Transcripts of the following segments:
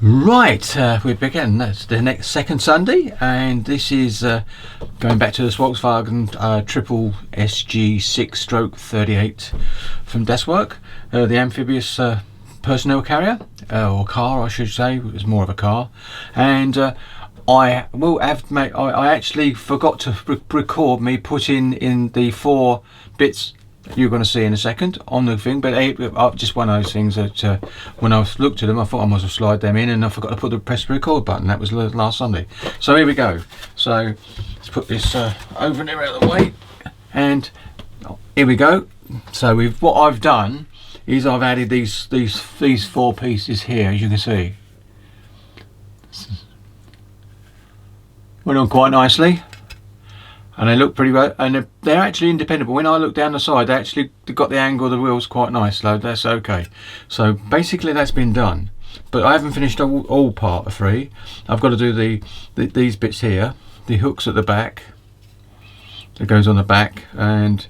Right, we begin. That's the next second Sunday, and this is going back to the Schwummwagen Trippel SG6/38 from Daswerk, the amphibious personnel carrier, or car I should say. It was more of a car, and I will have made. I actually forgot to record me putting in the 4 bits you're going to see in a second on the thing, but just one of those things that when I looked at them I thought I must have slide them in, and I forgot to put the press record button. That was last Sunday. So here we go. So let's put this over there out of the way, and here we go. So what I've done is I've added these 4 pieces here, as you can see. Went on quite nicely. And they look pretty well, and they're actually independent. But when I look down the side, they actually got the angle of the wheels quite nice, so that's okay. So basically that's been done, but I haven't finished all part 3. I've got to do these bits here, the hooks at the back, that goes on the back, and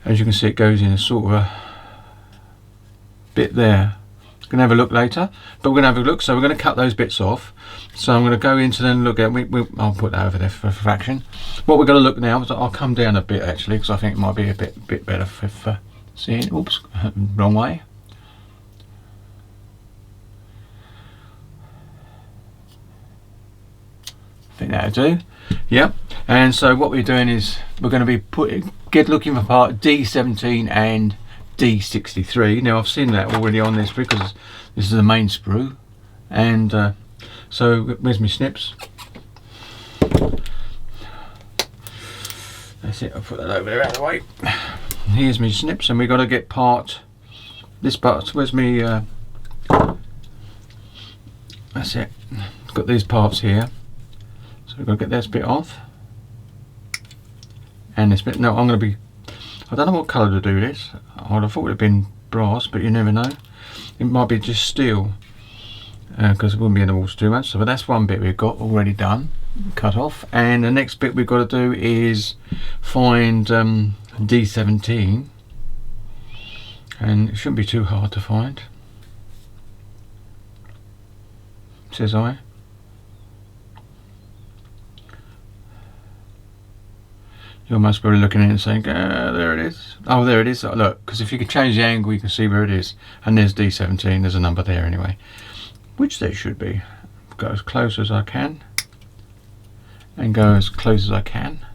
as you can see it goes in a sort of a bit there. Going to have a look later, but we're going to have a look. So we're going to cut those bits off. So I'm going to go into then look at. I'll put that over there for a fraction. What we're going to look now is I'll come down a bit actually, because I think it might be a bit better for seeing. Oops, wrong way. I think that'll do. Yep. And so what we're doing is we're going to be looking for part D17 and D63. Now I've seen that already on this because this is the main sprue, and so where's my snips? That's it. I'll put that over there out of the way. Here's my snips, and we've got to get this part. Where's me? That's it. Got these parts here, so we've got to get this bit off, and this bit. No, I'm going to be. I don't know what colour to do this. I'd have thought it would have been brass, but you never know. It might be just steel, because it wouldn't be in the walls too much. So, but that's one bit we've got already done, cut off. And the next bit we've got to do is find D17, and it shouldn't be too hard to find, says I. You're most probably looking at it and saying, there it is. Oh, there it is. Look, because if you can change the angle, you can see where it is. And there's D17. There's a number there anyway, which there should be. Go as close as I can, and go as close as I can.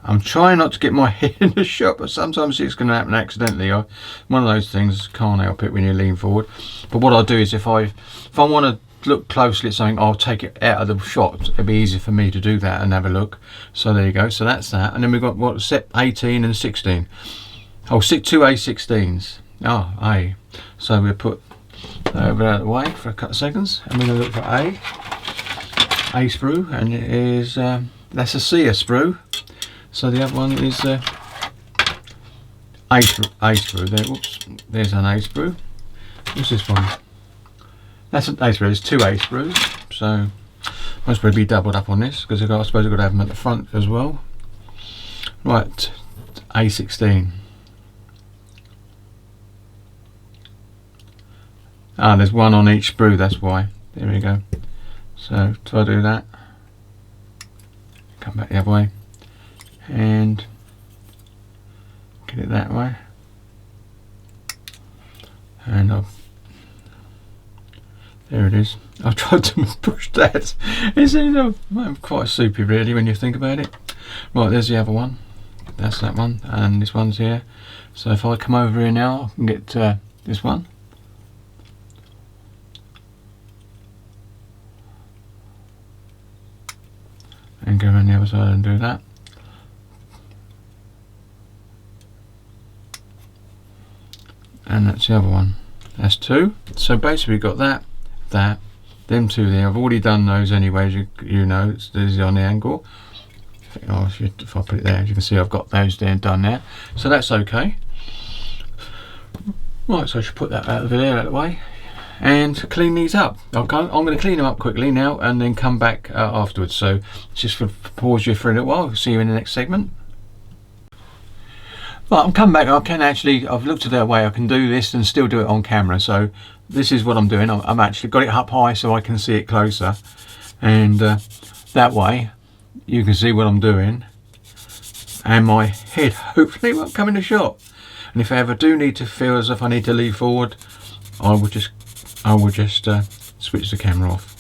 I'm trying not to get my head in the shot, but sometimes it's going to happen accidentally. One of those things, can't help it when you lean forward. But what I'll do is if I want to look closely at something, I'll take it out of the shot. It'll be easy for me to do that and have a look. So there you go. So that's that. And then we've got what, set 18 and 16. Oh, 2 A16s. Oh, A. So we'll put that over out of the way for a couple of seconds, and we're going to look for A sprue, and it is that's a C sprue. So the other one is A sprue. There, whoops. There's an A sprue. What's this one? That's an A sprue. There's 2 A sprues, so must probably be doubled up on this, because I suppose I've got to have them at the front as well. Right, A16. Ah, there's 1 on each sprue, that's why. There we go. So try to do that. Come back the other way, and get it that way. And there it is. I've tried to push that. It's quite soupy really when you think about it. Right, there's the other one. That's that one, and this one's here. So if I come over here now, I can get this one. And go around the other side and do that. And that's the other one. That's 2. So basically we've got that, them 2 there. I've already done those anyway, as you know. This is on the angle. If I put it there, as you can see, I've got those there and done there. So that's okay. Right, so I should put that out of there out of the way and clean these up. I'm going to clean them up quickly now and then come back afterwards. So just pause you for a little while. See you in the next segment. But I'm coming back. I can actually, I've looked at that way I can do this and still do it on camera. So this is what I'm doing. I'm actually got it up high so I can see it closer, and that way you can see what I'm doing, and my head hopefully won't come in the shot. And if I ever do need to feel as if I need to lean forward, I will just switch the camera off.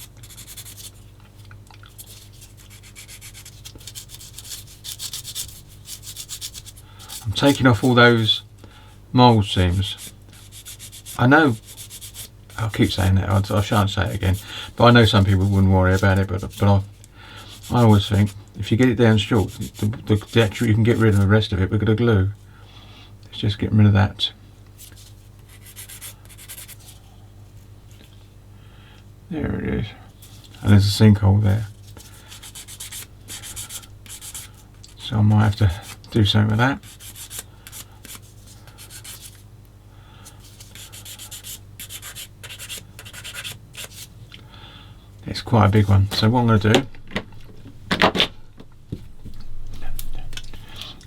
I'm taking off all those mould seams. I know, I'll keep saying that, I shan't say it again, but I know some people wouldn't worry about it, but I always think if you get it down short, the actual, you can get rid of the rest of it with the glue. It's just getting rid of that. There it is. And there's a sinkhole there. So I might have to do something with that. It's quite a big one. So what I'm going to do,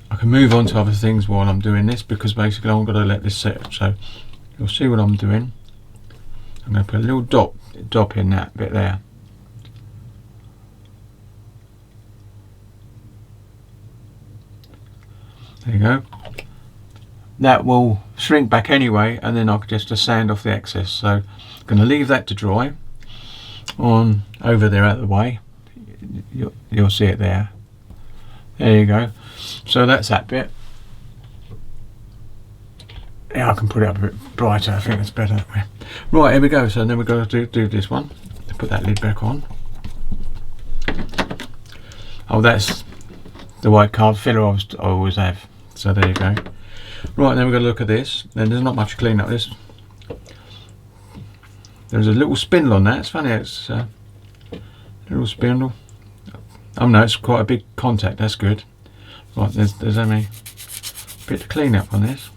I can move on to other things while I'm doing this, because basically I'm going to let this set. So you'll see what I'm doing. I'm going to put a little dot in that bit there. There you go. That will shrink back anyway, and then I'll just sand off the excess. So I'm going to leave that to dry on over there out of the way. You'll see it there. There you go. So that's that bit. Yeah, I can put it up a bit brighter. I think it's better that way. Right, here we go. So then we've got to do this one. Put that lid back on. Oh, that's the white card filler I always have. So there you go. Right, then we're going to look at this. Then there's not much to clean up this. There's a little spindle on that. It's funny, it's a little spindle. Oh no, it's quite a big contact. That's good. Right, there's only a bit to clean up on this.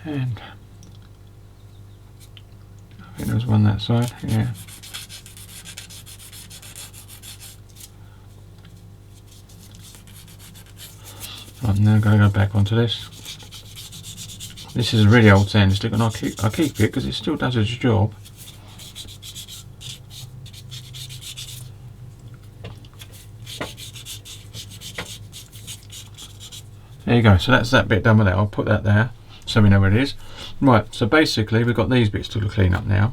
And I think there was one that side, yeah. Right, now I'm going to go back onto this. This is a really old sanding stick, and I'll keep it because it still does its job. There you go. So that's that bit done with that. I'll put that there so we know where it is. Right. So basically, we've got these bits to clean up now.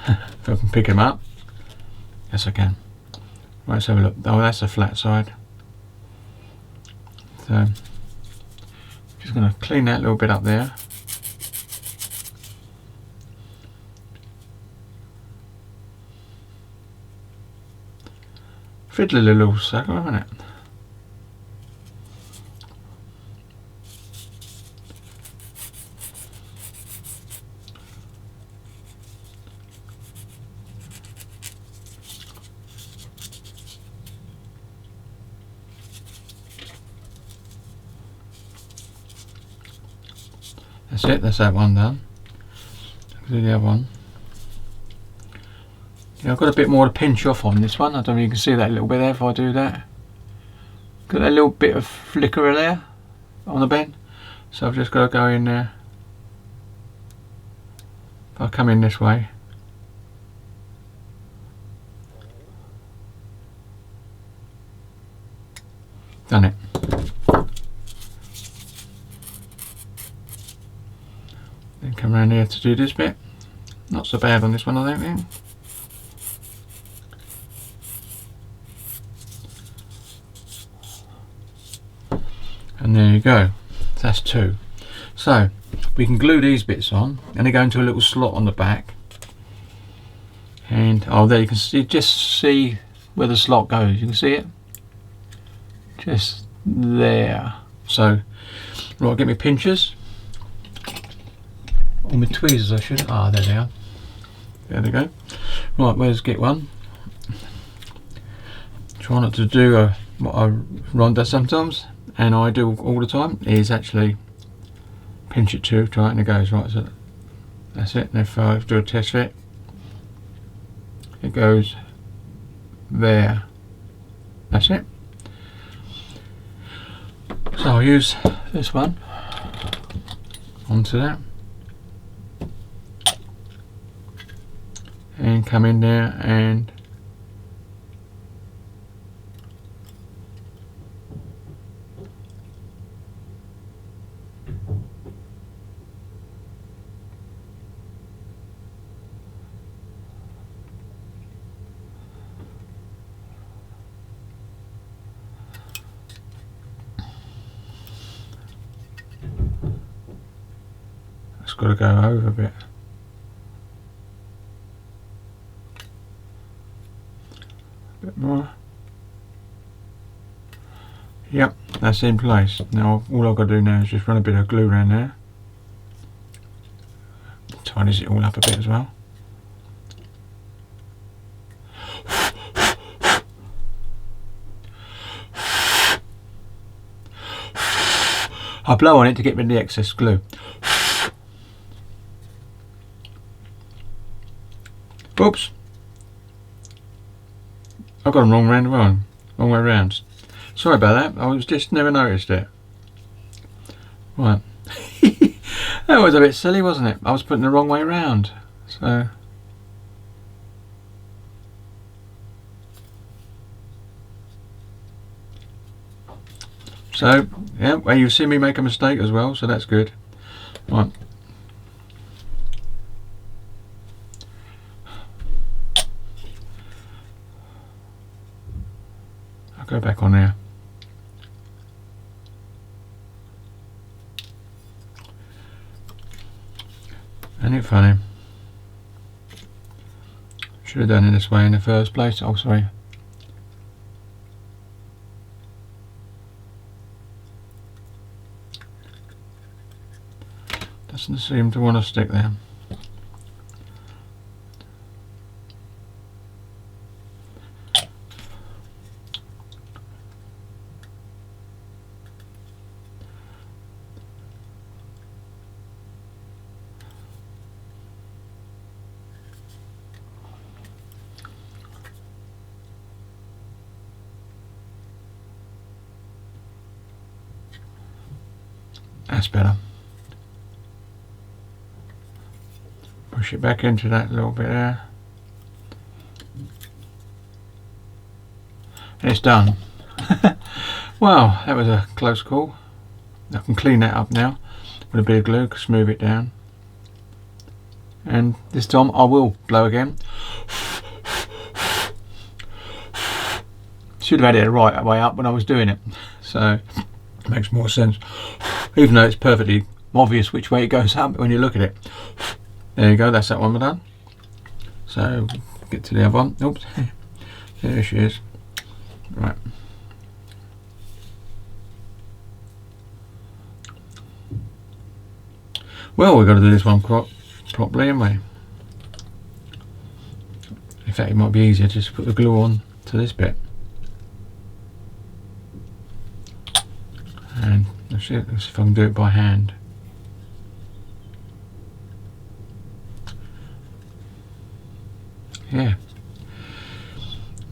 If I can pick them up, yes I can. Right. Let's have a look. Oh, that's the flat side. So just going to clean that little bit up there. Fiddly little sucker, isn't it? That's it, that's that one done. Do the other one. Yeah, I've got a bit more to pinch off on this one. I don't know if you can see that a little bit there if I do that. Got a little bit of flicker there on the bend. So I've just got to go in there. If I come in this way. Done it. Then come around here to do this bit. Not so bad on this one, I don't think. And there you go. That's two. So we can glue these bits on, and they go into a little slot on the back. And oh, there you can see, just see where the slot goes. You can see it. Just there. So right, get me pinchers. Or my tweezers I should. Ah, there they are. There they go. Right, where's get one? Try not to do what Ron does sometimes, and I do all the time, is actually pinch it too, try it, and it goes right. So that's it. And if I do a test fit, it goes there. That's it. So I'll use this one onto that and come in there and it's got to go over a bit. Bit more. Yep, that's in place. Now all I've got to do now is just run a bit of glue around there. Tidies it all up a bit as well. I blow on it to get rid of the excess glue. Oops. I've got them wrong way around. Sorry about that, I was just never noticed it. Right. That was a bit silly, wasn't it? I was putting the wrong way around. So yeah, well, you've seen me make a mistake as well, so that's good. Right. I'll go back on there. Ain't it funny? Should have done it this way in the first place. Oh, sorry. Doesn't seem to want to stick there. That's better. Push it back into that little bit there. And it's done. Wow, that was a close call. I can clean that up now with a bit of glue, smooth it down. And this time I will blow again. Should have had it the right way up when I was doing it. So it makes more sense. Even though it's perfectly obvious which way it goes up when you look at it. There you go, that's that one done. So get to the other one. Oops, there she is. Right. Well, we've got to do this one properly, haven't we? In fact, it might be easier just to put the glue on to this bit. And let's see if I can do it by hand. Yeah,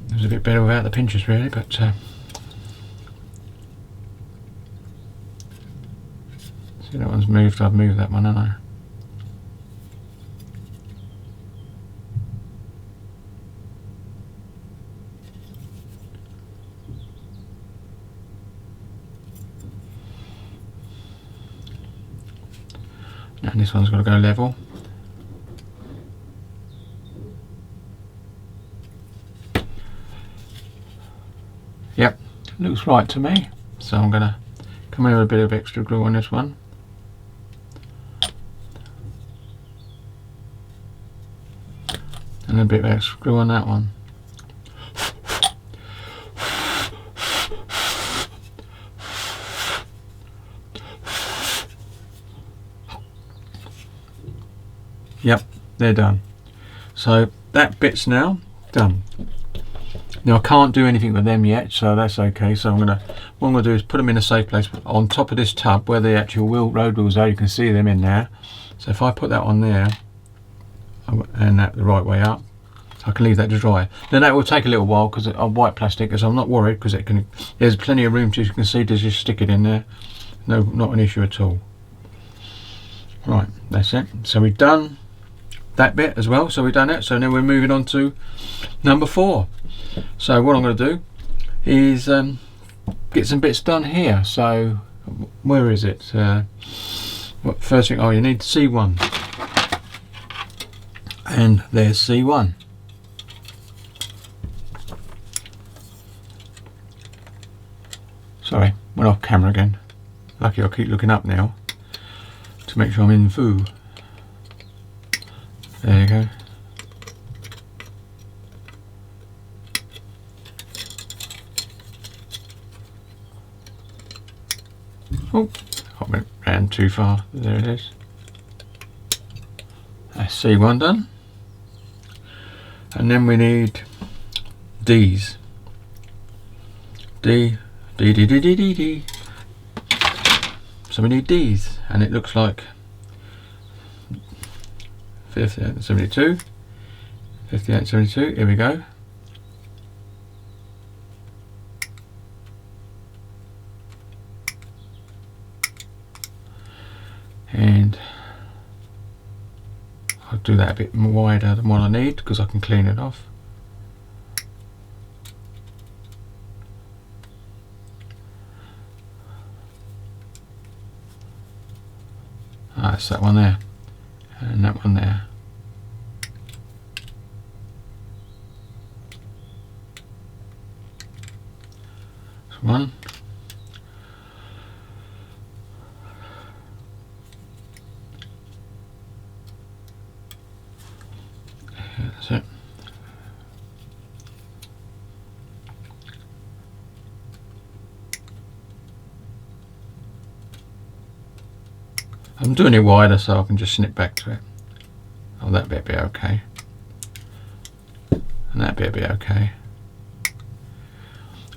it was a bit better without the pinchers really, but see, that one's moved. I've moved that one, haven't I? And this one's got to go level. Yep, looks right to me. So I'm going to come in with a bit of extra glue on this one. And a bit of extra glue on that one. Yep, they're done. So that bit's now done. Now I can't do anything with them yet, so that's okay. So what I'm gonna do is put them in a safe place on top of this tub where the actual road wheels are. You can see them in there. So if I put that on there and that the right way up, I can leave that to dry. Then that will take a little while because of white plastic, as I'm not worried because it can. There's plenty of room, as you can see, to just stick it in there. No, not an issue at all. Right, that's it. So we've done that bit as well. So we've done that. So now we're moving on to number 4. So what I'm going to do is get some bits done here. So where is it? What first thing? Oh, you need C1, and there's C1. Sorry, went off camera again. Lucky I keep looking up now to make sure I'm in view. There you go. Oh, I went round too far. There it is. That's C1 done. And then we need D's. D. So we need D's, and it looks like 5872, 5872. Here we go. And I'll do that a bit more wider than what I need because I can clean it off. That's that one there, and that one there. That's one. That's it. I'm doing it wider so I can just snip back to it. Oh, that bit be okay. And that bit be okay.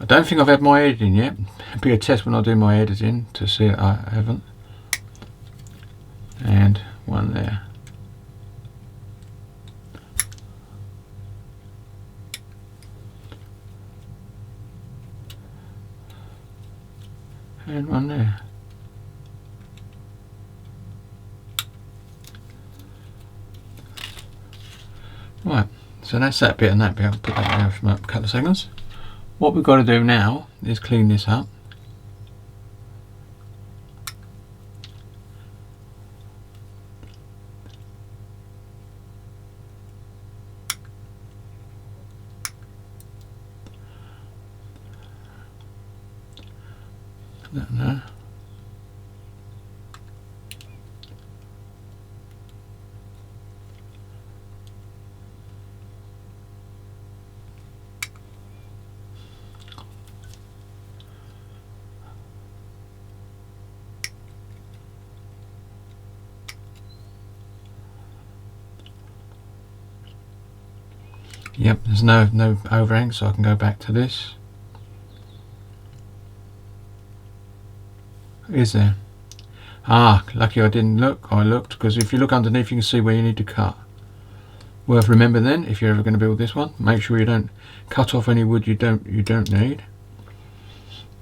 I don't think I've had my editing yet. It'll be a test when I do my editing to see that I haven't. And one there. And one there. Right, so that's that bit and that bit. I'll put that there for a couple of seconds. What we've got to do now is clean this up. Put that in there. Yep, there's no overhang, so I can go back to this. Is there? Ah, lucky I didn't look. I looked, because if you look underneath you can see where you need to cut. Worth remembering then, if you're ever going to build this one, make sure you don't cut off any wood you don't need.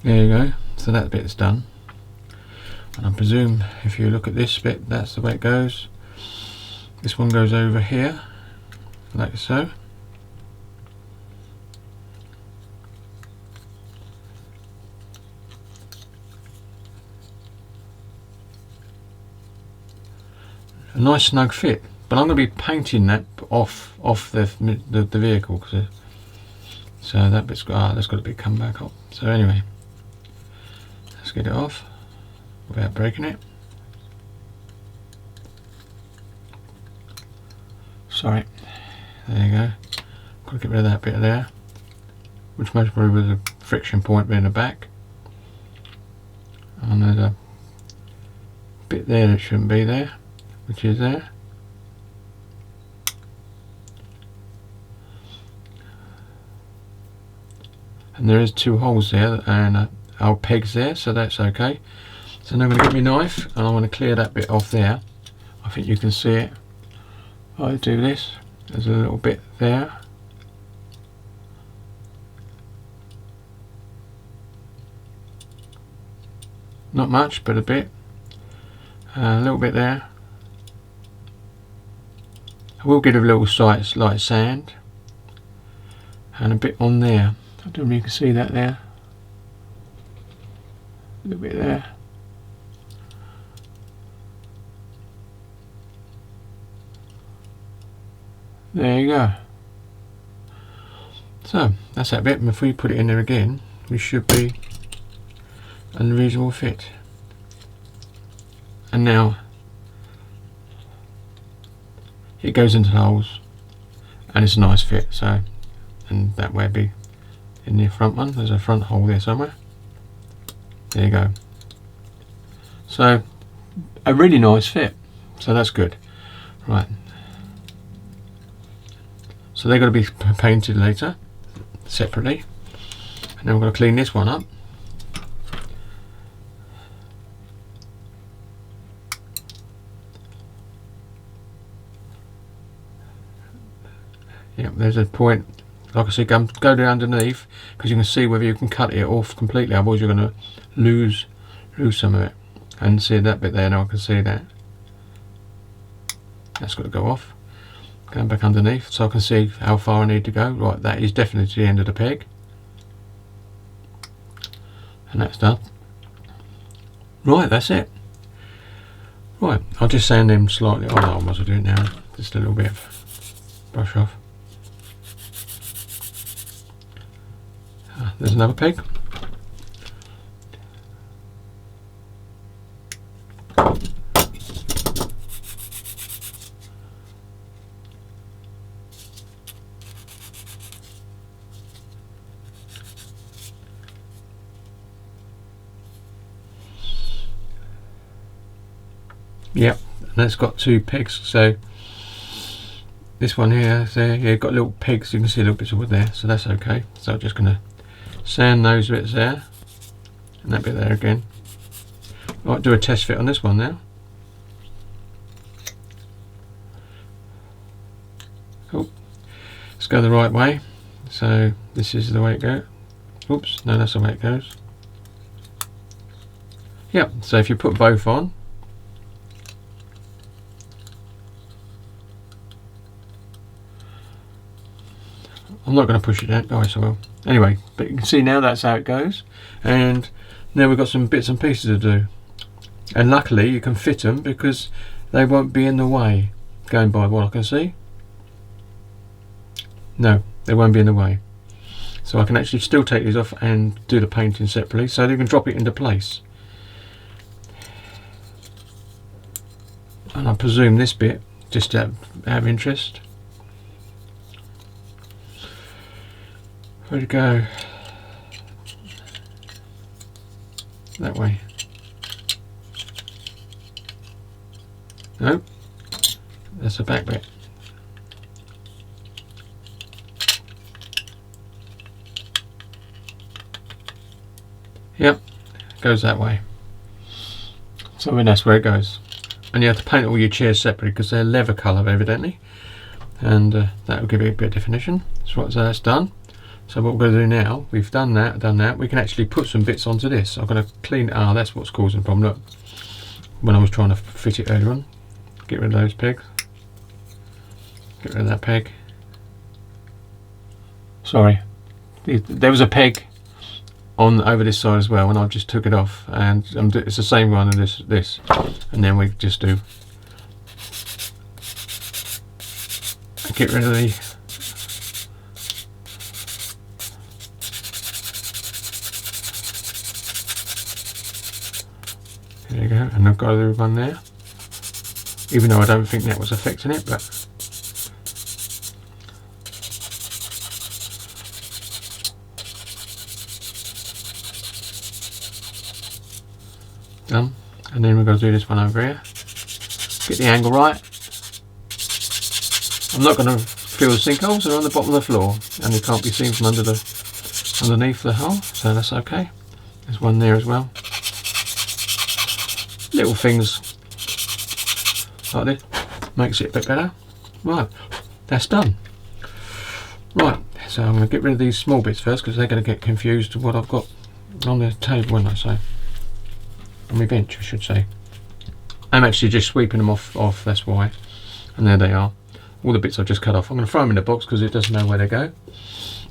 There you go. So that bit's done. And I presume if you look at this bit, that's the way it goes. This one goes over here, like so. A nice snug fit, but I'm going to be painting that off the vehicle, so that bit's got that's got to be come back up. So anyway, let's get it off without breaking it. Sorry, there you go. Got to get rid of that bit there, which most probably was a friction point being the back, and there's a bit there that shouldn't be there, which is there. And there is 2 holes there and our pegs there, so that's okay. So now I'm going to get my knife and I want to clear that bit off there. I think you can see it. I do this. There's a little bit there. not much, but a bit. A little bit there. I will give it a little light sand, and a bit on there. I don't know if you can see that there. A little bit there. There you go. So that's that bit, and if we put it in there again, we should be a reasonable fit. And now it goes into the holes, and it's a nice fit. So, and that way be in the front one. There's a front hole there somewhere. There you go. So a really nice fit. So that's good. Right. So they're going to be painted later, separately. And then we're going to clean this one up. Yep, there's a point, like I said, go down underneath, because you can see whether you can cut it off completely, otherwise you're going to lose some of it. And see that bit there, now I can see that. That's got to go off. Going back underneath, so I can see how far I need to go. Right, that is definitely to the end of the peg. And that's done. Right, that's it. Right, I'll just sand them slightly. Oh no, I must do it now. Just a little bit of brush off. There's another peg. Yep, and that's got two pegs. So this one here, there, yeah, got little pegs. You can see little bits of wood there, so that's okay. So I'm just going to sand those bits there, and that bit there again. I might do a test fit on this one now. Cool. Let's go the right way. So this is the way it goes. Oops, no, that's the way it goes. Yep. So if you put both on. I'm not going to push it down. Oh, yes, I will. Anyway, but you can see now that's how it goes. And now we've got some bits and pieces to do. And luckily you can fit them because they won't be in the way, going by what I can see. No, they won't be in the way. So I can actually still take these off and do the painting separately, so you can drop it into place. And I presume this bit, just to have interest. Where'd it go? That way. Nope. That's the back bit. Yep, it goes that way. So that's where it goes. And you have to paint all your chairs separately because they're leather colour evidently. And that will give it a bit of definition. So that's done. So what we're going to do now, we've done that, we can actually put some bits onto this. I'm going to clean, that's what's causing the problem. Look, when I was trying to fit it earlier on. Get rid of those pegs. Get rid of that peg. Sorry. There was a peg on over this side as well, and I just took it off, and it's the same one as this. And then we just do get rid of the there you go, and I've got the one there, even though I don't think that was affecting it, but done. And then we've got to do this one over here, get the angle right. I'm not going to fill the sinkholes, they're on the bottom of the floor and they can't be seen from underneath the hole, so that's okay. There's one there as well. Little things like this makes it a bit better. Right, that's done. Right, so I'm going to get rid of these small bits first because they're going to get confused with what I've got on the table, won't I? So on my bench I should say. I'm actually just sweeping them off, that's why. And there they are, all the bits I've just cut off. I'm going to throw them in the box because it doesn't know where they go.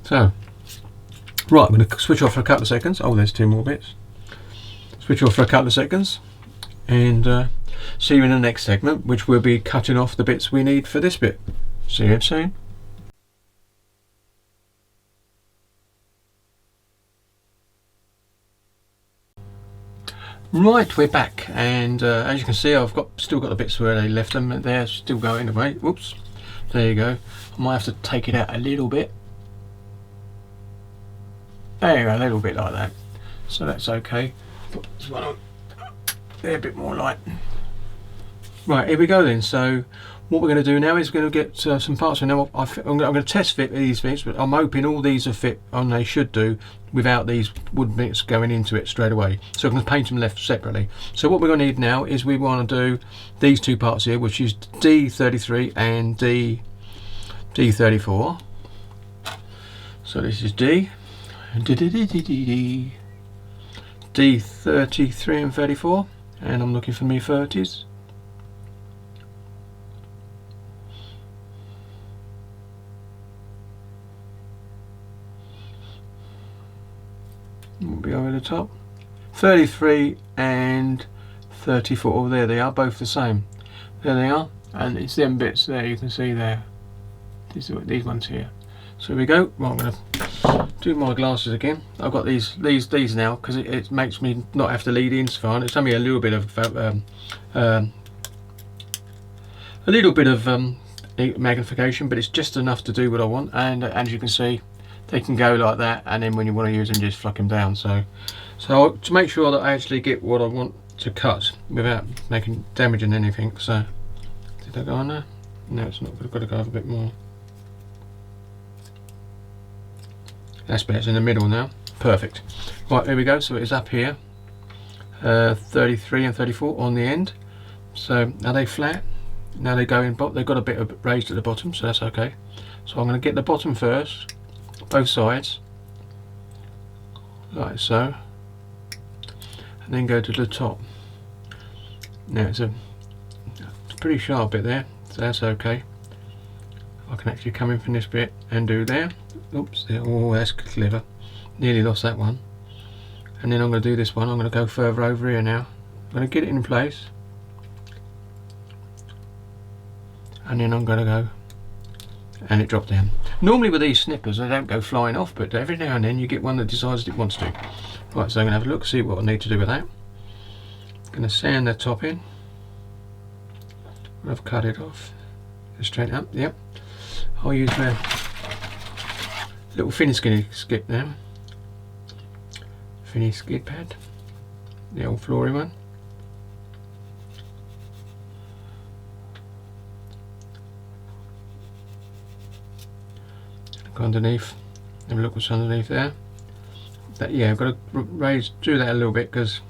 So, right, I'm going to switch off for a couple of seconds. Oh, there's 2 more bits. Switch off for a couple of seconds and see you in the next segment, which will be cutting off the bits we need for this bit. See you soon. Right, we're back, and as you can see, I've still got the bits where they left them, and they're still going away. Whoops, there you go. I might have to take it out a little bit. There you go, a little bit like that. So that's okay. Put this one on. They're a bit more light. Right, here we go then. So what we're going to do now is we're going to get some parts. And now I'm going to test fit these bits, but I'm hoping all these are fit, and they should do, without these wood bits going into it straight away. So I'm going to paint them left separately. So what we're going to need now is we want to do these 2 parts here, which is D33 and D34. So this is D33 and 34, and I'm looking for me 30s. We'll be over the top. 33 and 34. Oh, there they are, both the same. There they are, and it's them bits there you can see there. These ones here. So here we go. Well, I'm going to do my glasses again. I've got these now because it makes me not have to lead in so far. And it's only a little bit of magnification, but it's just enough to do what I want. And as you can see, they can go like that, and then when you want to use them, just fluck them down. So to make sure that I actually get what I want to cut without damaging anything. So did I go on there? No, it's not. I've got to go over a bit more. That's better. It's in the middle now. Perfect. Right, here we go. So it's up here. 33 and 34 on the end. So are they flat? Now they go in. They've got a bit of raised at the bottom, so that's okay. So I'm going to get the bottom first. Both sides, like so, and then go to the top. Now it's a pretty sharp bit there, so that's okay. I can actually come in from this bit and do there. Oops, there. Oh, that's clever. Nearly lost that one. And then I'm going to do this one. I'm going to go further over here now. I'm going to get it in place, and then I'm going to go, and it dropped down. Normally with these snippers they don't go flying off, but every now and then you get one that decides it wants to. Right, so I'm going to have a look, see what I need to do with that. I'm going to sand the top in. I've cut it off. Straight up, yep. I'll use my little finish skid now. Finish skid pad. The old flooring one. Underneath, have a look what's underneath there. Yeah, I've got to do that a little bit because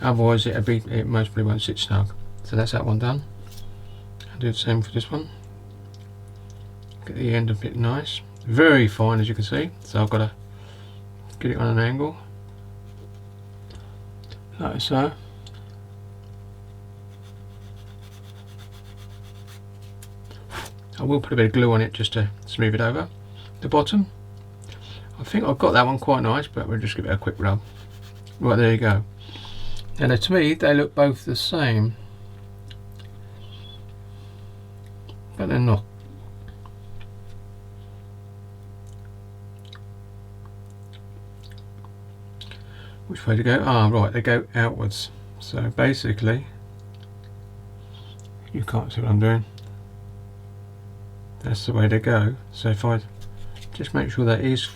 otherwise it most probably won't sit snug. So that's that one done. I'll do the same for this one. Get the end a bit nice, very fine as you can see. So I've got to get it on an angle, like so. I will put a bit of glue on it just to smooth it over. The bottom, I think I've got that one quite nice, but we'll just give it a quick rub. Right, there you go. Now to me they look both the same, but they're not. Which way to go? Ah, right, they go outwards. So basically, you can't see what I'm doing. That's the way to go. So if I just make sure that is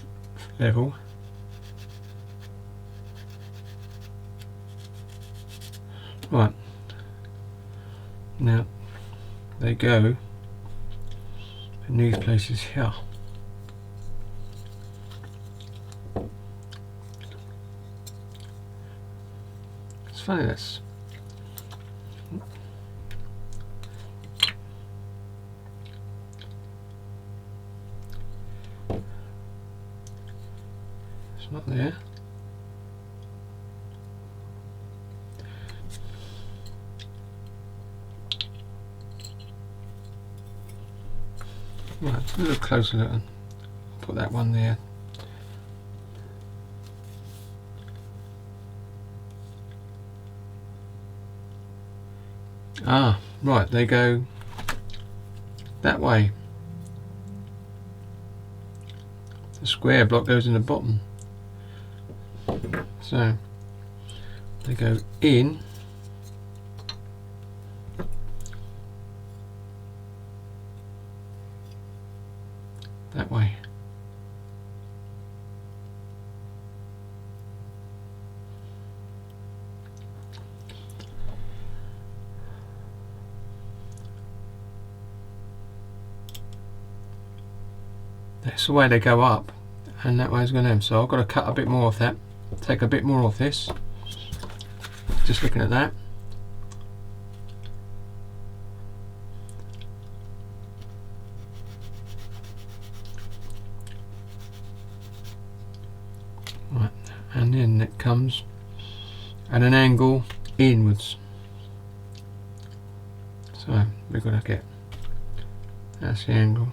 level, right, now they go in these places here. It's funny this. It's not there. Right, a little closer look. Put that one there. Ah, right, they go that way. The square block goes in the bottom. So they go in that way. That's the way they go up, and that way is going to. So I've got to cut a bit more off that. Take a bit more off this. Just looking at that. Right, and then it comes at an angle inwards. So we've got to get, that's the angle.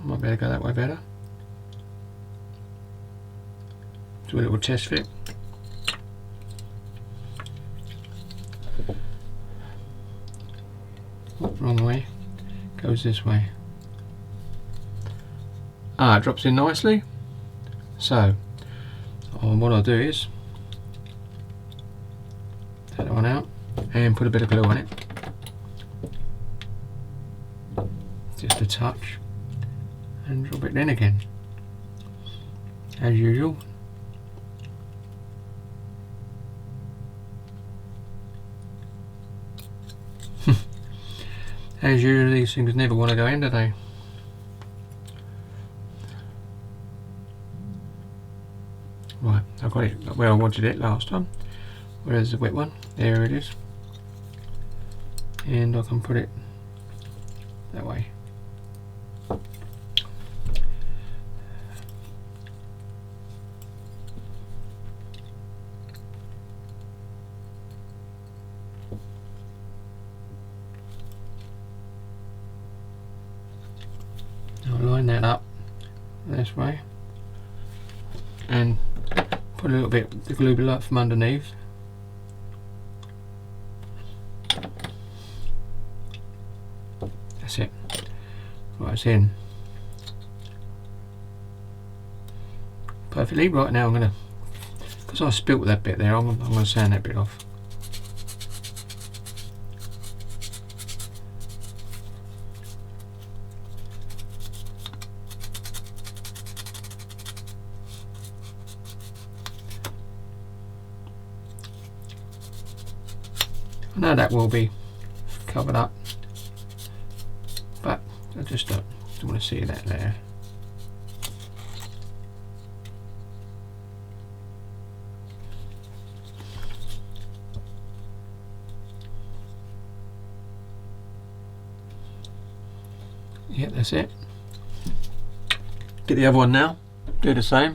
I might be able to go that way better. Do a little test fit. Wrong way. Goes this way. Ah, it drops in nicely. So, what I'll do is take that one out and put a bit of glue on it. Just a touch. And drop it in again. As usual. As usual, these things never want to go in, do they? Right, I've got it where I wanted it last time. Where's the wet one? There it is. And I can put it that way. I'll line that up this way and put a little bit of the glue below from underneath. That's it. Right, it's in. Perfectly. Right, now I'm going to, because I spilt that bit there, I'm going to sand that bit off. I know that will be covered up, but I just don't want to see that there. Yeah, that's it. Get the other one now, do the same.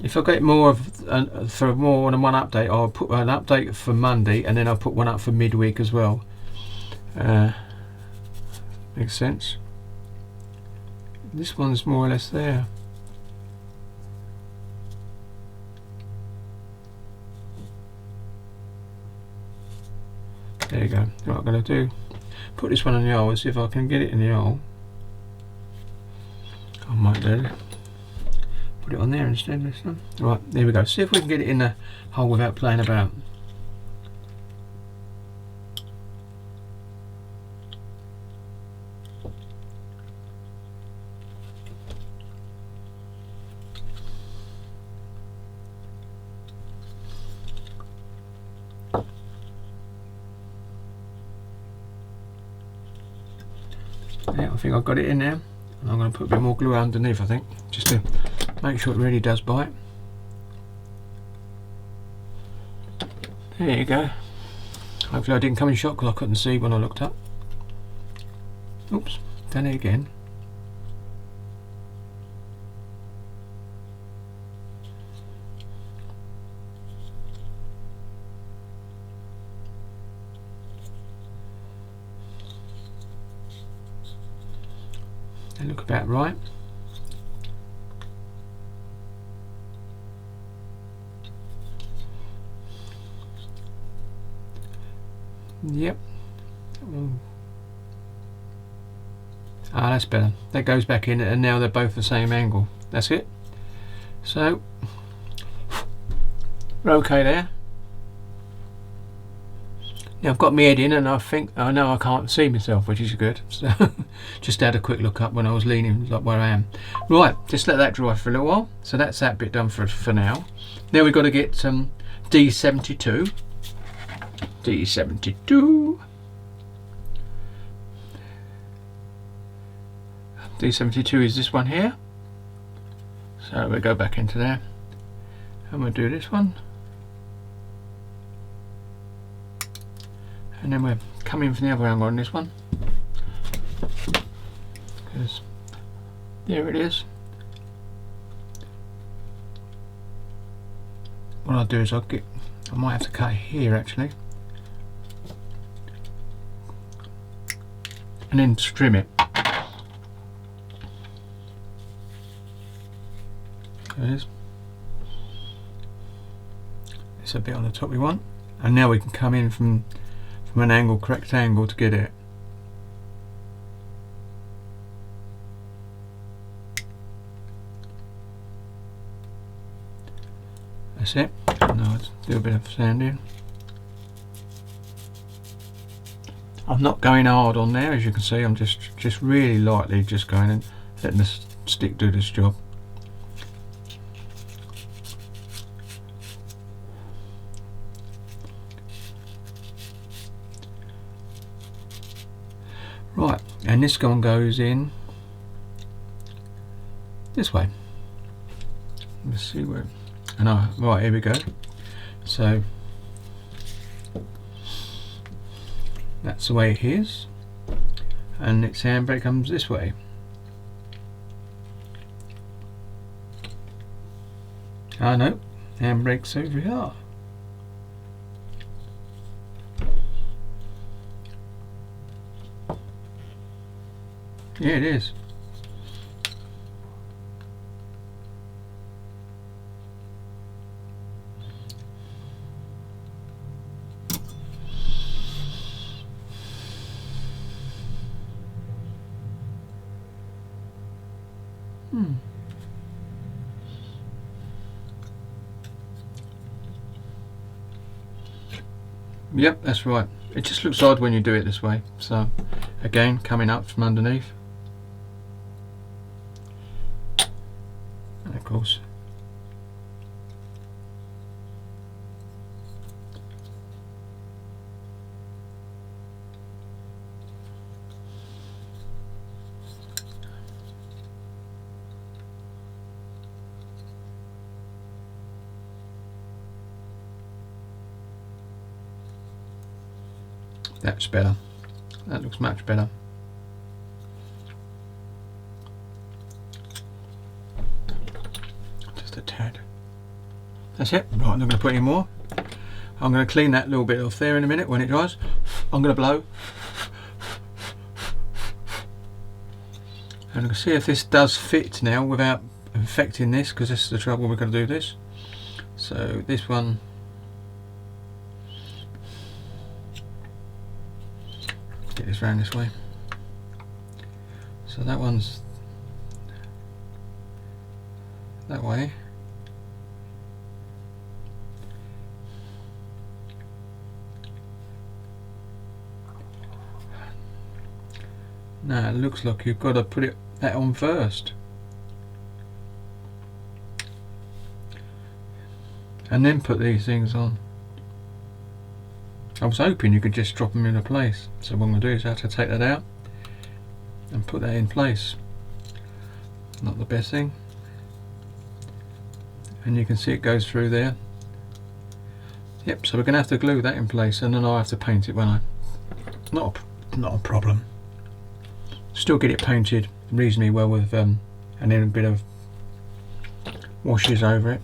If I get more of for more than one update, I'll put an update for Monday, and then I'll put one up for midweek as well. Makes sense. This one's more or less there. There you go. What I'm going to do, put this one in the hole and see if I can get it in the hole. I might do. Put it on there instead this time. Right, there we go. See if we can get it in the hole without playing about. Yeah, I think I've got it in there. And I'm going to put a bit more glue underneath, I think, just to make sure it really does bite. There you go. Hopefully I didn't come in shot because I couldn't see when I looked up. Oops, done it again. They look about right. Yep. Ah, that's better. That goes back in, and now they're both the same angle. That's it. So we're okay there. Now I've got my head in, and I think I know I can't see myself, which is good. So just had a quick look up when I was leaning, like where I am. Right, just let that dry for a little while. So that's that bit done for now. Now we've got to get some D72. D72. D72 is this one here. So we'll go back into there, and we'll do this one. And then we're coming from the other angle on this one, because there it is. What I'll do is I might have to cut here actually, and then trim it. There it is. It's a bit on the top we want, and now we can come in from an angle, correct angle, to get it. That's it. Now let's do a bit of sanding. I'm not going hard on there, as you can see. I'm just really lightly just going and letting the stick do this job. Right, and this one goes in this way. Let's see where. No, right, here we go. So that's the way it is, and its handbrake comes this way. Ah no, handbrake's over here. Yeah, it is. Yep, that's right. It just looks odd when you do it this way. So again, coming up from underneath. And of course that's better. That looks much better. Just a tad. That's it. Right, I'm not going to put any more. I'm going to clean that little bit off there in a minute when it dries. I'm going to blow. And I'm going to see if this does fit now without affecting this, because this is the trouble, we're going to do this. So this one, get this round this way. So that one's that way. Now it looks like you've got to put that on first, and then put these things on. I was hoping you could just drop them into place. So what I'm going to do is I have to take that out and put that in place. Not the best thing. And you can see it goes through there. Yep, so we're going to have to glue that in place, and then I'll have to paint it when I... Not a problem. Still get it painted reasonably well with and then a bit of washes over it.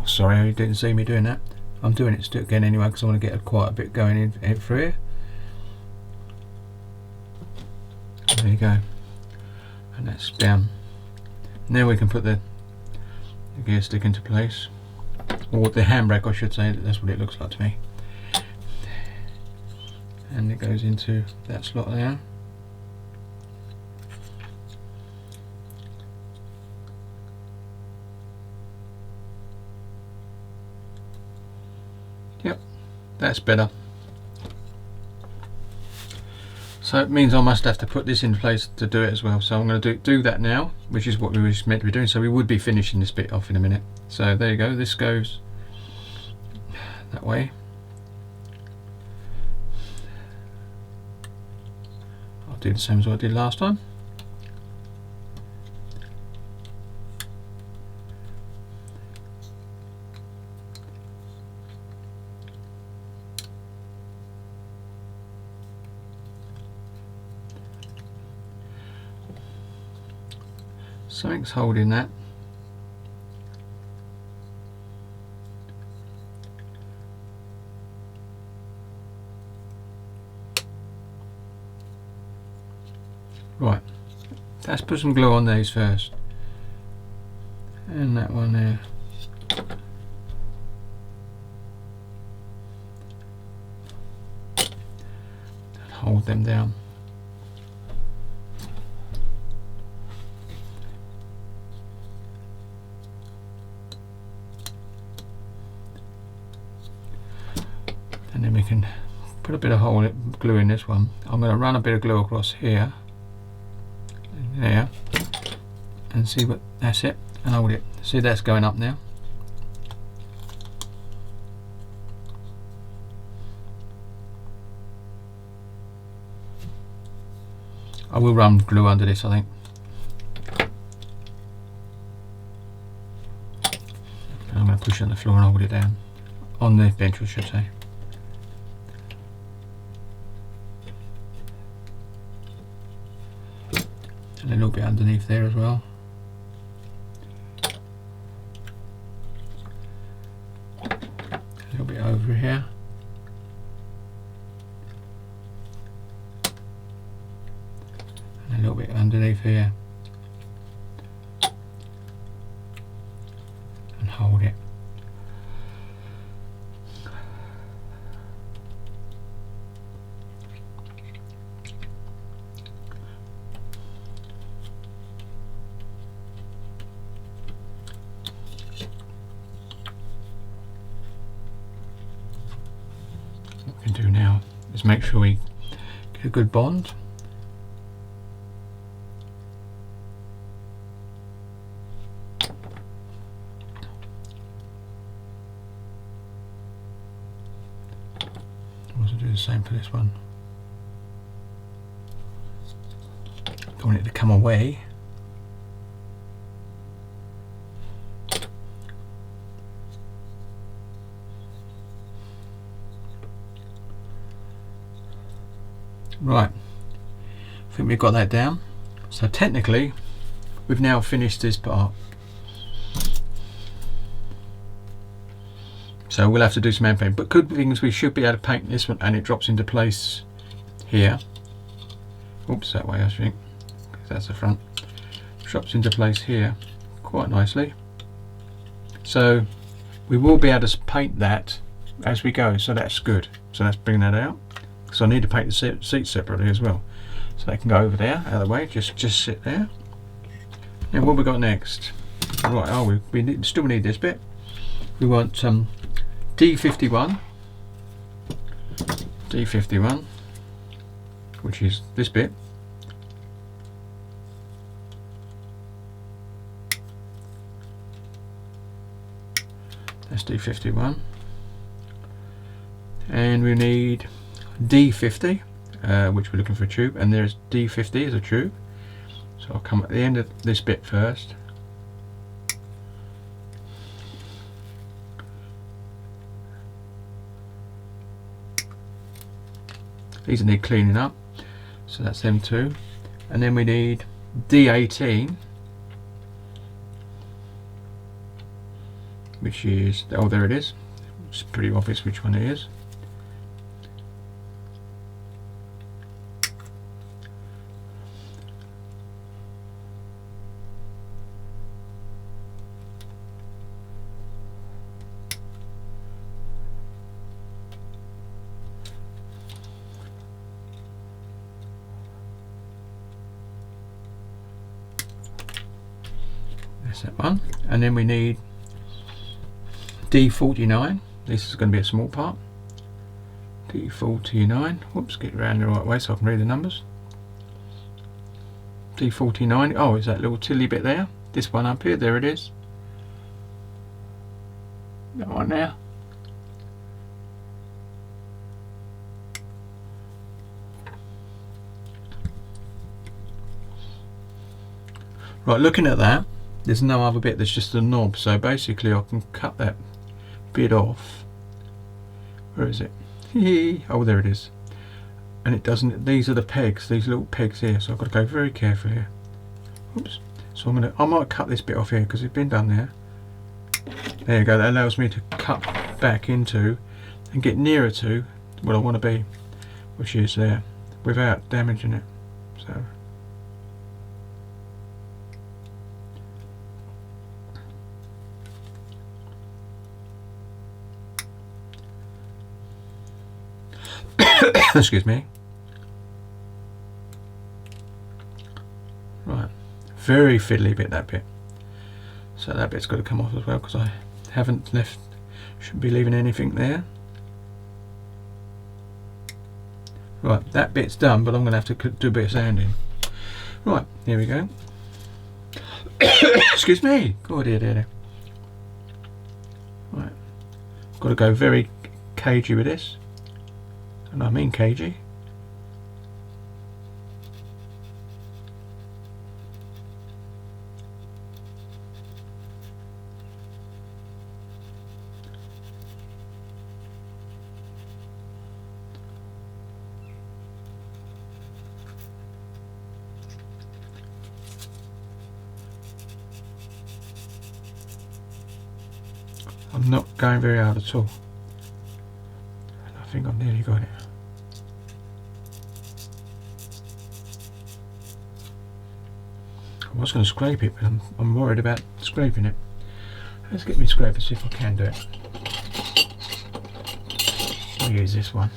Sorry, you didn't see me doing that. I'm doing it again anyway because I want to get quite a bit going in through here. There you go, and that's down. Now we can put the gear stick into place, or the handbrake I should say. That's what it looks like to me. And it goes into that slot there. Yep, that's better. So it means I must have to put this in place to do it as well. So I'm going to do that now, which is what we were meant to be doing. So we would be finishing this bit off in a minute. So there you go, this goes that way. I'll do the same as what I did last time. Something's holding that. Right, let's put some glue on these first. And that one there. And hold them down. And then we can put a bit of glue in this one. I'm going to run a bit of glue across here, there, and see what, that's it, and hold it. See, that's going up now. I will run glue under this, I think. I'm going to push it on the floor and hold it down. On the bench, I should say. And a little bit underneath there as well. A little bit over here. And a little bit underneath here. And hold it. What we can do now is make sure we get a good bond. Also do the same for this one. Don't want it to come away. Right, I think we've got that down. So technically, we've now finished this part. So we'll have to do some hand painting, but good thing is we should be able to paint this one, and it drops into place here. Oops, that way I think, because that's the front. Drops into place here quite nicely. So we will be able to paint that as we go, so that's good. So let's bring that out. So I need to paint the seats separately as well. So they can go over there, out of the way, just sit there. Now what have we got next? Right, oh, we still need this bit. We want D51, which is this bit. That's D51. And we need D50, which we're looking for a tube, and there's D50 as a tube. So I'll come at the end of this bit first. These need cleaning up, so that's them two. And then we need D18, which is, oh there it is, It's pretty obvious which one it is. That's that one. And then we need D49. This is going to be a small part. D49. Whoops, get around the right way so I can read the numbers. D49. Oh, is that little tilly bit there? This one up here, there it is. That one there. Right, looking at that, there's no other bit, there's just a knob, so basically I can cut that bit off. Where is it? Oh, there it is. And it doesn't, these are the pegs, these little pegs here, so I've got to go very carefully here. Oops. So I might cut this bit off here because it's been done there. There you go, that allows me to cut back into and get nearer to what I want to be, which is there, without damaging it. So excuse me. Right, very fiddly bit, that bit. So that bit's got to come off as well because I haven't left, shouldn't be leaving anything there. Right, that bit's done, but I'm going to have to do a bit of sanding. Right, here we go. Excuse me. Oh dear, dear, dear. Right, got to go very cagey with this. And I mean cagey. I'm not going very hard at all. And I think I've nearly got it. I was going to scrape it, but I'm worried about scraping it. Let's get me scraper and see if I can do it. I'll use this one.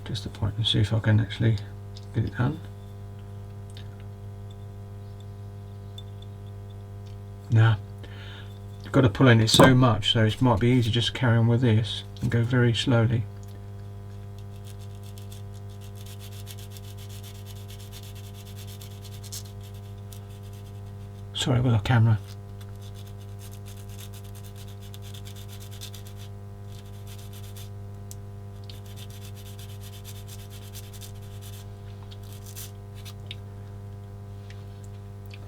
Just a point and see if I can actually get it done. Nah. I've got to pull in it so much, so it might be easy just to carry on with this and go very slowly. Sorry with our camera.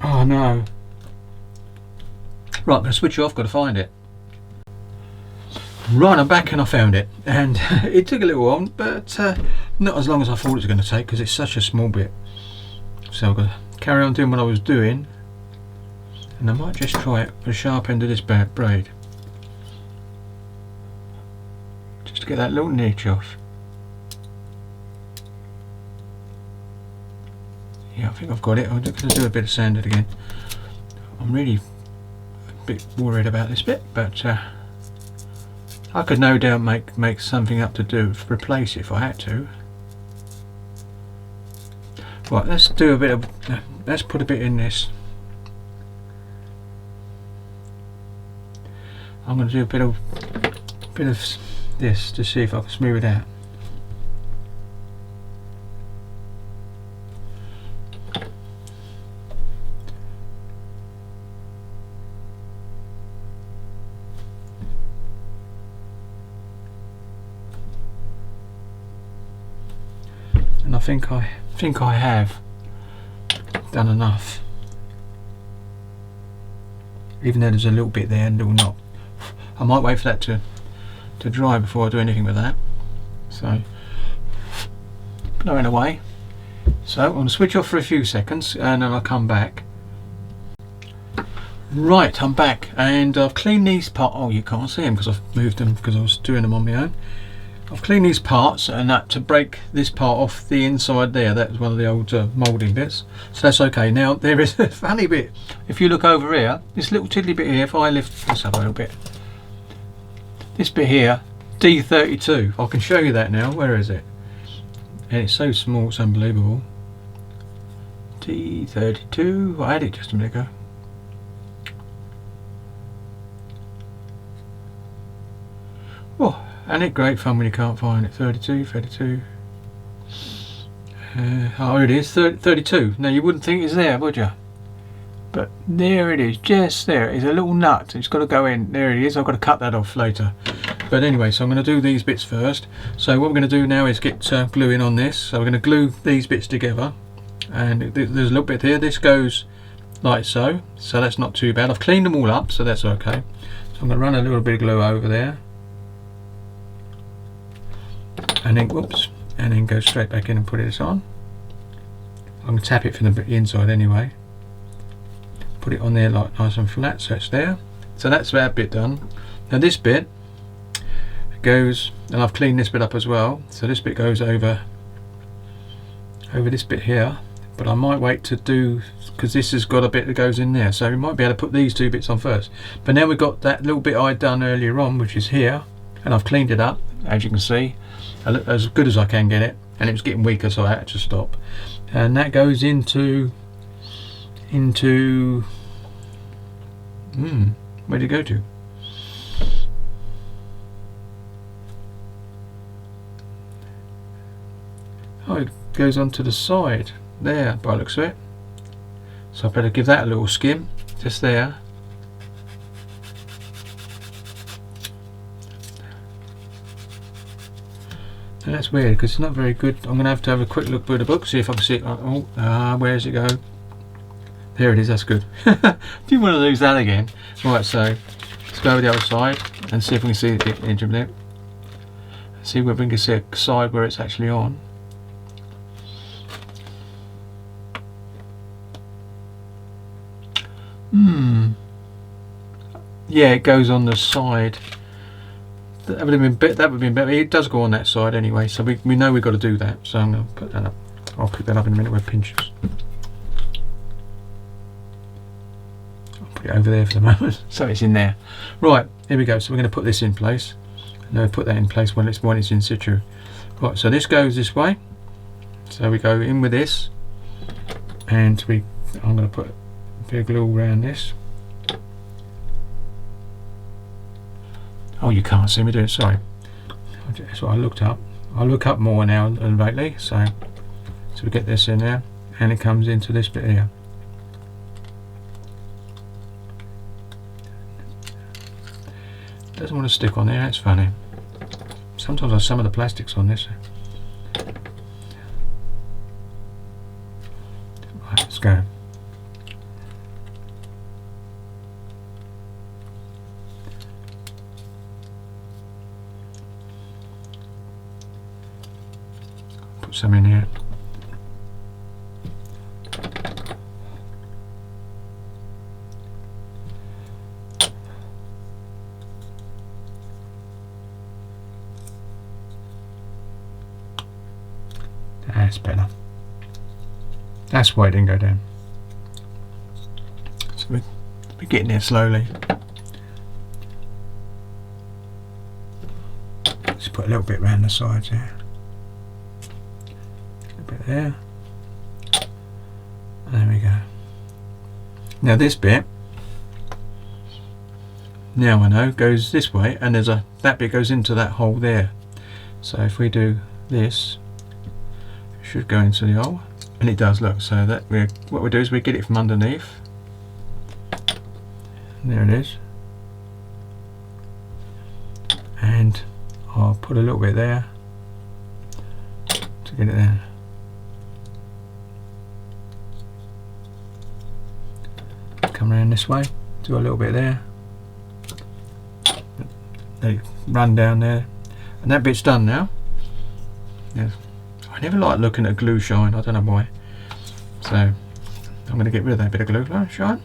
Oh no. Right, I'm going to switch it off, got to find it. Right, I'm back and I found it. And it took a little while, but not as long as I thought it was going to take because it's such a small bit. So I've got to carry on doing what I was doing. And I might just try it with the sharp end of this braid. Just to get that little niche off. Yeah, I think I've got it. I'm just going to do a bit of sanding again. I'm really a bit worried about this bit, but I could no doubt make something up to do, replace it if I had to. Right, let's do a bit of, let's put a bit in this. I'm going to do a bit of this to see if I can smooth it out. And I think I have done enough. Even though there's a little bit there and a little knot. I might wait for that to dry before I do anything with that. So, blowing away. So I'm going to switch off for a few seconds and then I'll come back. Right, I'm back and I've cleaned these parts. Oh, you can't see them because I've moved them because I was doing them on my own. I've cleaned these parts and that to break this part off the inside there. That was one of the old moulding bits, so that's okay. Now there is a funny bit. If you look over here, this little tiddly bit here, if I lift this up a little bit, this bit here, D32, I can show you that now. Where is it? And it's so small, it's unbelievable. D32, I had it just a minute ago. Oh, and it great fun when you can't find it. 32. Oh, it is 32. Now you wouldn't think it's there, would you? But there it is, just there. It's a little nut. It's got to go in. There it is. I've got to cut that off later. But anyway, so I'm going to do these bits first. So what we're going to do now is get glue in on this. So we're going to glue these bits together. And there's a little bit here. This goes like so. So that's not too bad. I've cleaned them all up, so that's okay. So I'm going to run a little bit of glue over there. And then, whoops, and then go straight back in and put this on. I'm going to tap it from the inside anyway. Put it on there like nice and flat, so it's there. So that's that bit done. Now this bit goes, and I've cleaned this bit up as well. So this bit goes over this bit here. But I might wait to do, because this has got a bit that goes in there. So we might be able to put these two bits on first. But now we've got that little bit I'd done earlier on, which is here, and I've cleaned it up, as you can see, as good as I can get it. And it was getting weaker, so I had to stop. And that goes into where did it go to? Oh, it goes onto the side there by the looks of it. So I better give that a little skim just there. And that's weird because it's not very good. I'm going to have a quick look through the book, see if I can see it. Where does it go? There it is, that's good. Didn't want to lose that again. Right, so let's go over the other side and see if we can see the edge of it. See whether we can see a side where it's actually on. Yeah, it goes on the side. That would have been better. It does go on that side anyway, so we know we've got to do that. So I'm going to put that up. I'll pick that up in a minute with pinches. Put it over there for the moment, so it's in there. Right, here we go. So we're going to put this in place. And then put that in place when it's in situ. Right, so this goes this way. So we go in with this, and I'm going to put a bit of glue around this. Oh, you can't see me doing it. Sorry. That's what I looked up. I look up more now than lately. So we get this in there, and it comes into this bit here. Doesn't want to stick on there. That's funny. Sometimes I have some of the plastics on this. Right, let's go. Put some in here. That's better. That's why it didn't go down. So we're getting there slowly. Just put a little bit around the sides there. A bit there. There we go. Now this bit, now I know, goes this way, and that bit goes into that hole there. So if we do this, should go into the hole, and it does. Look, so that what we do is we get it from underneath. And there it is, and I'll put a little bit there to get it there. Come around this way, do a little bit there, let it run down there, and that bit's done now. Yes. I never like looking at glue shine, I don't know why. So I'm going to get rid of that bit of glue shine.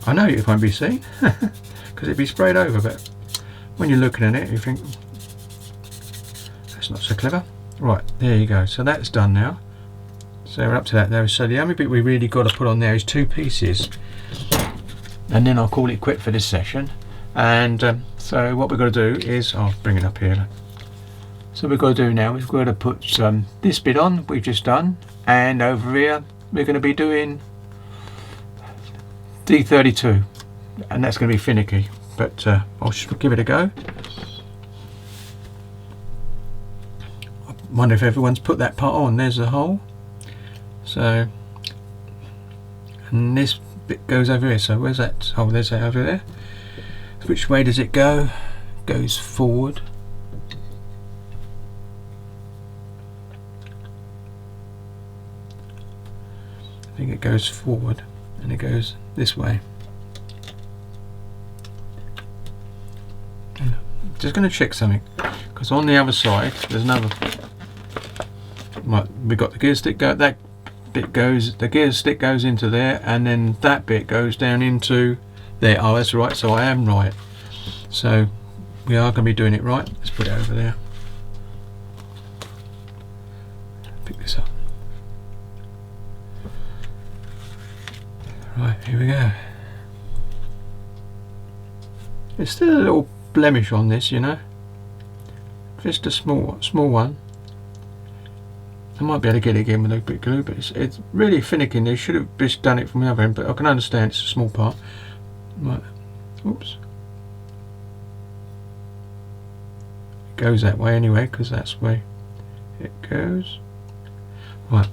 I know it won't be seen because it'd be sprayed over, but when you're looking at it you think that's not so clever. Right, there you go, so that's done now. So we're up to that there. So the only bit we really got to put on there is 2 pieces, and then I'll call it quit for this session. And so what we're going to do is, I'll bring it up here. So what we've got to do now is we're going to put this bit on we've just done, and over here we're going to be doing D32, and that's going to be finicky, but I'll just give it a go. I wonder if everyone's put that part on. There's the hole. So, and this bit goes over here. So where's that? Oh, there's that over there. Which way does it go? It goes forward. I think it goes forward, and it goes this way. Just going to check something, because on the other side there's another. Right, we've got the gear stick go. That bit goes. The gear stick goes into there, and then that bit goes down into there. Oh, that's right. So I am right. So we are going to be doing it right. Let's put it over there. Pick this up. Right, here we go. There's still a little blemish on this, you know. Just a small one. I might be able to get it again with a bit of glue, but it's really finicky. They should have just done it from the other end, but I can understand it's a small part. Right. Oops. It goes that way anyway, because that's the way it goes. Right.